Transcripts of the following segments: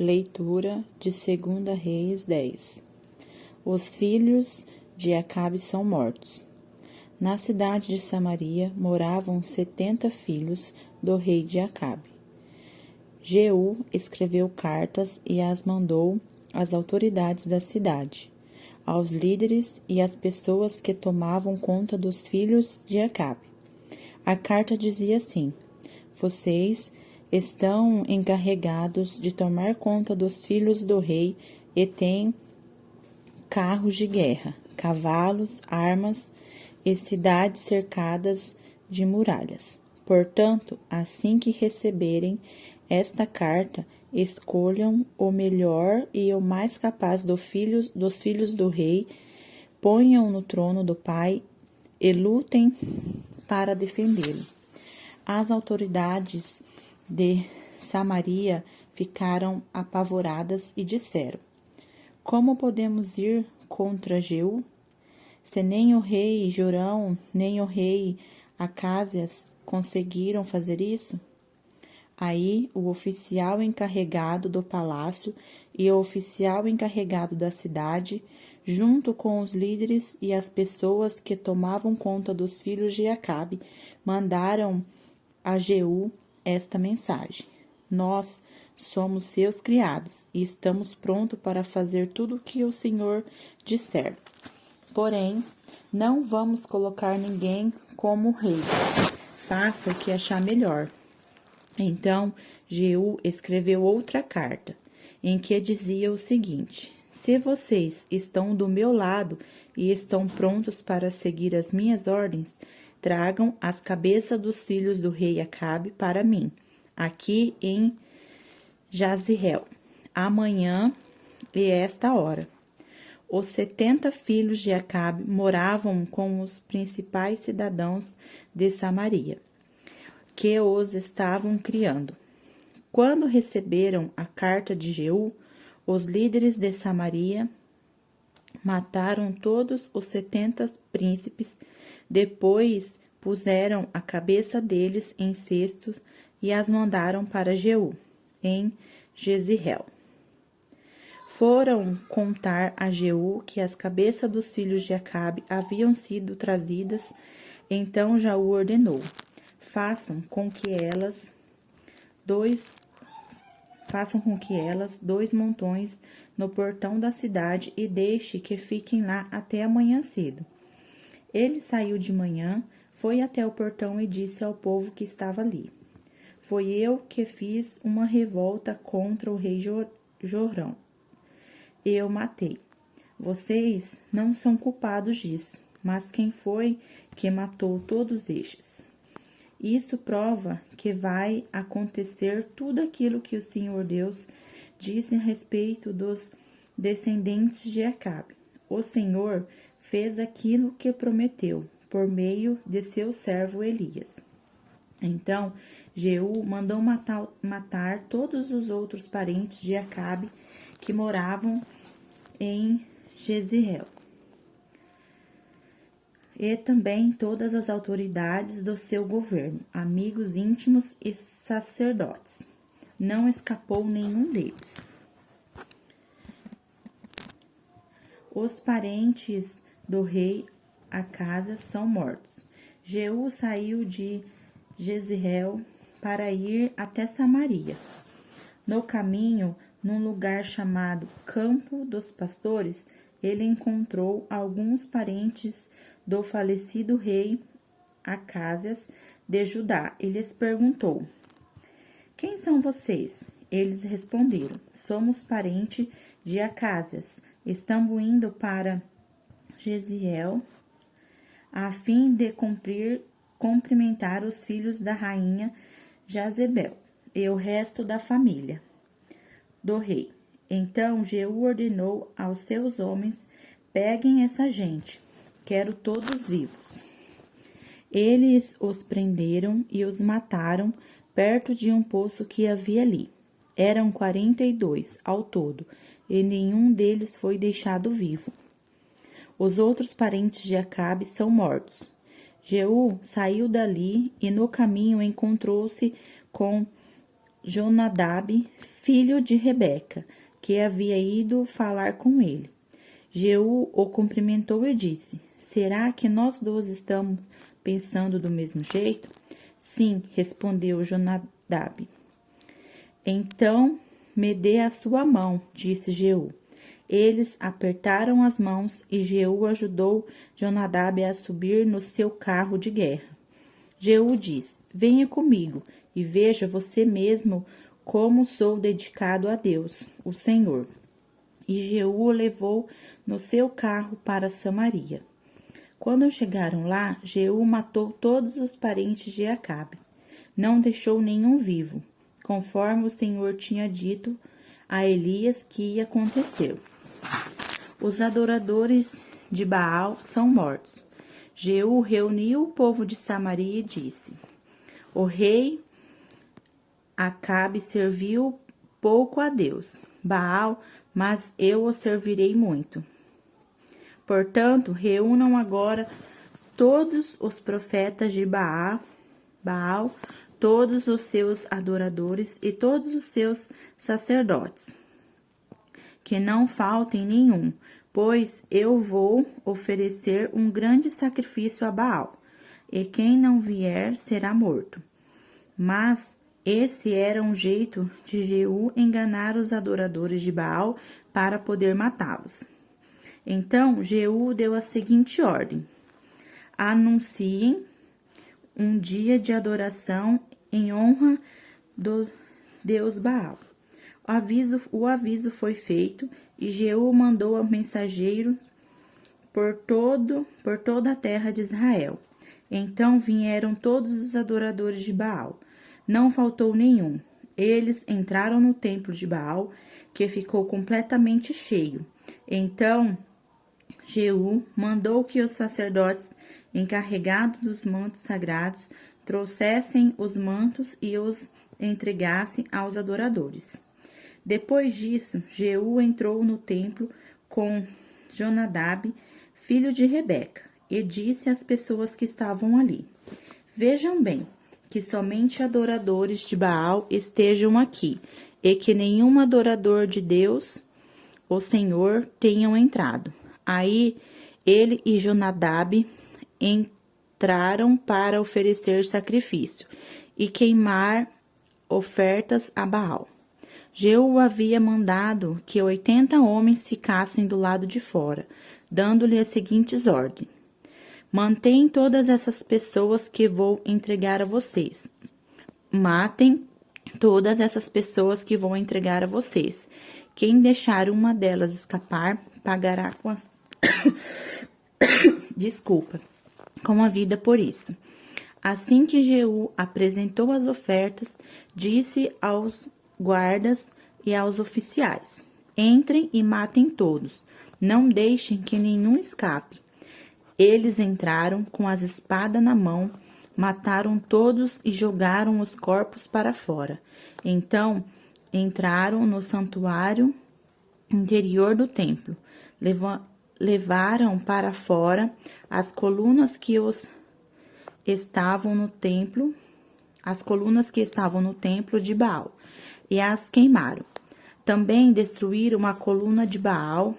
Leitura de 2 Reis 10. Os filhos de Acabe são mortos. Na cidade de Samaria moravam 70 filhos do rei de Acabe. Jeú escreveu cartas e as mandou às autoridades da cidade, aos líderes e às pessoas que tomavam conta dos filhos de Acabe. A carta dizia assim: vocês estão encarregados de tomar conta dos filhos do rei e têm carros de guerra, cavalos, armas e cidades cercadas de muralhas. Portanto, assim que receberem esta carta, escolham o melhor e o mais capaz dos filhos do rei, ponham no trono do pai e lutem para defendê-lo. As autoridades de Samaria ficaram apavoradas e disseram: como podemos ir contra Jeú? Se nem o rei Jorão, nem o rei Acázias conseguiram fazer isso? Aí o oficial encarregado do palácio e o oficial encarregado da cidade, junto com os líderes e as pessoas que tomavam conta dos filhos de Acabe, mandaram a Jeú esta mensagem: nós somos seus criados e estamos prontos para fazer tudo o que o Senhor disser. Porém, não vamos colocar ninguém como rei. Faça o que achar melhor. Então, Jeú escreveu outra carta, em que dizia o seguinte: se vocês estão do meu lado e estão prontos para seguir as minhas ordens, tragam as cabeças dos filhos do rei Acabe para mim, aqui em Jazreel, amanhã e esta hora. Os 70 filhos de Acabe moravam com os principais cidadãos de Samaria, que os estavam criando. Quando receberam a carta de Jeú, os líderes de Samaria mataram todos os 70 príncipes. Depois puseram a cabeça deles em cestos e as mandaram para Jeú, em Jezreel. Foram contar a Jeú que as cabeças dos filhos de Acabe haviam sido trazidas. Então Jeú ordenou: façam com que elas dois montões no portão da cidade e deixe que fiquem lá até amanhã cedo. Ele saiu de manhã, foi até o portão e disse ao povo que estava ali: foi eu que fiz uma revolta contra o rei Jorão. Eu matei. Vocês não são culpados disso, mas quem foi que matou todos estes? Isso prova que vai acontecer tudo aquilo que o Senhor Deus disse a respeito dos descendentes de Acabe. O Senhor fez aquilo que prometeu por meio de seu servo Elias. Então, Jeú mandou matar todos os outros parentes de Acabe que moravam em Jezreel, e também todas as autoridades do seu governo, amigos íntimos e sacerdotes. Não escapou nenhum deles. Os parentes do rei Acázias são mortos. Jeú saiu de Jezreel para ir até Samaria. No caminho, num lugar chamado Campo dos Pastores, ele encontrou alguns parentes do falecido rei Acázias de Judá e lhes perguntou: quem são vocês? Eles responderam: somos parentes de Acázias. Estamos indo para Jezreel a fim de cumprimentar os filhos da rainha Jezebel e o resto da família do rei. Então Jeú ordenou aos seus homens: peguem essa gente, quero todos vivos. Eles os prenderam e os mataram perto de um poço que havia ali. Eram 42 ao todo, e nenhum deles foi deixado vivo. Os outros parentes de Acabe são mortos. Jeú saiu dali e no caminho encontrou-se com Jonadab, filho de Rebeca, que havia ido falar com ele. Jeú o cumprimentou e disse: Será que nós dois estamos pensando do mesmo jeito? Sim, respondeu Jonadab. Então me dê a sua mão, disse Jeú. Eles apertaram as mãos e Jeú ajudou Jonadab a subir no seu carro de guerra. Jeú diz: Venha comigo e veja você mesmo como sou dedicado a Deus, o Senhor. E Jeú o levou no seu carro para Samaria. Quando chegaram lá, Jeú matou todos os parentes de Acabe. Não deixou nenhum vivo, conforme o Senhor tinha dito a Elias que ia acontecer. Os adoradores de Baal são mortos. Jeú reuniu o povo de Samaria e disse: O rei Acabe serviu pouco a Deus, Baal, mas eu o servirei muito. Portanto, reúnam agora todos os profetas de Baal, todos os seus adoradores e todos os seus sacerdotes. Que não faltem nenhum, pois eu vou oferecer um grande sacrifício a Baal, e quem não vier será morto. Mas esse era um jeito de Jeú enganar os adoradores de Baal para poder matá-los. Então Jeú deu a seguinte ordem: anunciem um dia de adoração em honra do Deus Baal. O aviso foi feito e Jeú mandou um mensageiro por toda a terra de Israel. Então vieram todos os adoradores de Baal. Não faltou nenhum. Eles entraram no templo de Baal, que ficou completamente cheio. Então Jeú mandou que os sacerdotes encarregados dos mantos sagrados trouxessem os mantos e os entregassem aos adoradores. Depois disso, Jeú entrou no templo com Jonadab, filho de Rebeca, e disse às pessoas que estavam ali: Vejam bem, que somente adoradores de Baal estejam aqui, e que nenhum adorador de Deus, o Senhor, tenham entrado. Aí ele e Jonadab entraram para oferecer sacrifício e queimar ofertas a Baal. Jeú havia mandado que 80 homens ficassem do lado de fora, dando-lhe as seguintes ordens: Mantém todas essas pessoas que vou entregar a vocês. Matem todas essas pessoas que vou entregar a vocês. Quem deixar uma delas escapar, pagará com as... com a vida por isso. Assim que Jeú apresentou as ofertas, disse aos guardas e aos oficiais: Entrem e matem todos, não deixem que nenhum escape. Eles entraram com as espadas na mão, mataram todos e jogaram os corpos para fora. Então entraram no santuário interior do templo, levaram para fora as colunas que estavam no templo de Baal, e as queimaram. Também destruíram a coluna de Baal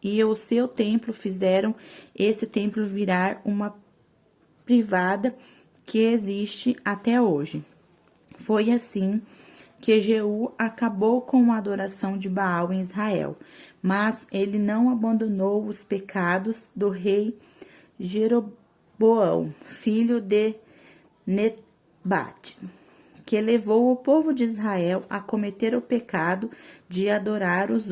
e o seu templo, fizeram esse templo virar uma privada que existe até hoje. Foi assim que Jeú acabou com a adoração de Baal em Israel, mas ele não abandonou os pecados do rei Jeroboão, filho de Nebate, que levou o povo de Israel a cometer o pecado de adorar os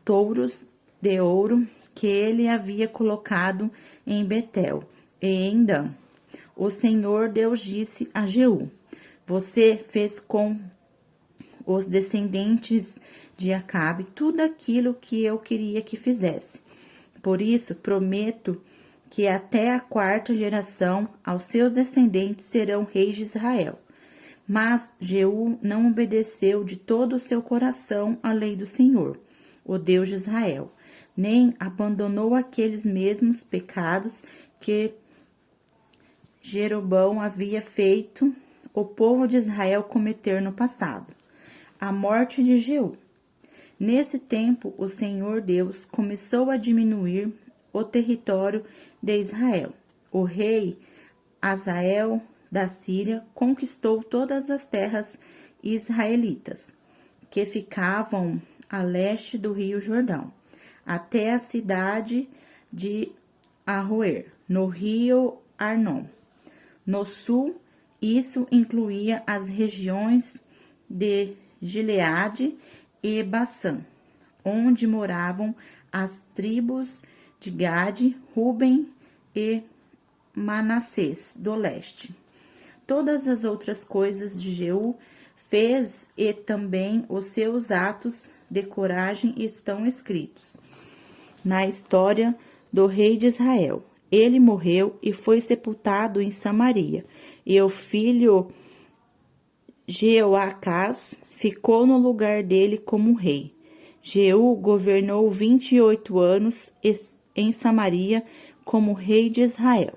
touros de ouro que ele havia colocado em Betel e em Dan. O Senhor Deus disse a Jeú: Você fez com os descendentes de Acabe tudo aquilo que eu queria que fizesse. Por isso, prometo que até a 4ª geração aos seus descendentes serão reis de Israel. Mas Jeú não obedeceu de todo o seu coração à lei do Senhor, o Deus de Israel, nem abandonou aqueles mesmos pecados que Jeroboão havia feito, o povo de Israel cometer no passado. A morte de Jeú. Nesse tempo, o Senhor Deus começou a diminuir o território de Israel. O rei Hazael da Síria conquistou todas as terras israelitas, que ficavam a leste do rio Jordão, até a cidade de Aroer, no rio Arnon. No sul, isso incluía as regiões de Gileade e Bassã, onde moravam as tribos de Gade, Ruben e Manassés do leste. Todas as outras coisas de Jeú fez e também os seus atos de coragem estão escritos na história do rei de Israel. Ele morreu e foi sepultado em Samaria, e o filho Jeoacás ficou no lugar dele como rei. Jeú governou 28 anos em Samaria como rei de Israel.